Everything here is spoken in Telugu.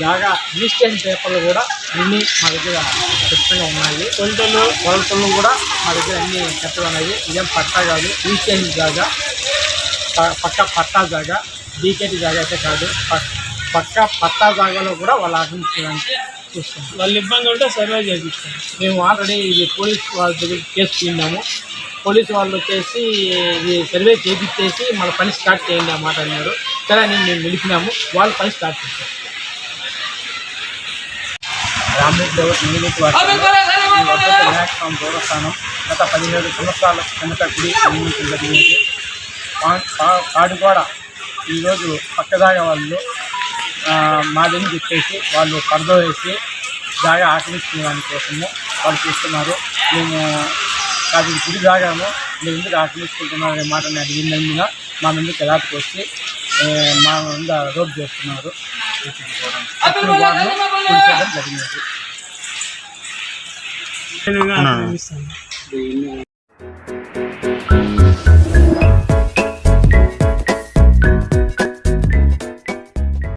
జాగా రిజిస్ట్రేషన్ పేపర్లు కూడా అన్నీ మా దగ్గర ఖచ్చితంగా ఉన్నాయి. కొలతలు కూడా మా దగ్గర అన్నీ కరెక్ట్గా ఉన్నాయి. ఇదేం పట్టా కాదు, రిజిస్ట్రేషన్ జాగా, పట్టా జాగా, డీకేటీ జాగా అయితే కాదు. పట్టా జాగాలో కూడా వాళ్ళు ఆక్రమించడానికి చూస్తాం. వాళ్ళు ఇబ్బంది ఉంటే సర్వే చేపిస్తాం. మేము ఆల్రెడీ ఇది పోలీస్ వాళ్ళ దగ్గర కేసు తిన్నాము. పోలీసు వాళ్ళు వచ్చేసి ఇది సర్వే చేపించేసి మన పని స్టార్ట్ చేయండి ఆ మాట అన్నారు. సరే అని మేము నిలిపినాము. వాళ్ళు పని స్టార్ట్ చేశారు. రామరెడ్డి ప్లాట్ఫామ్ దేవస్థానం గత 17 సంవత్సరాల కిందట గుడి నిర్మించడం జరిగింది. కాడు కూడా ఈరోజు పక్కదాగా వాళ్ళు మాదని చెప్పేసి వాళ్ళు పరద వేసి జాగా ఆక్రమించుకునే దానికోసము వాళ్ళు చూస్తున్నారు. మేము అది గుడి జాగాము మీరు ఎందుకు ఆక్రమించుకుంటున్నారు అనే మాట అడిగినందున మా ముందుకు ఎలాంటికి వచ్చి మా ముందు రోడ్ చేస్తున్నారు. జరిగినది.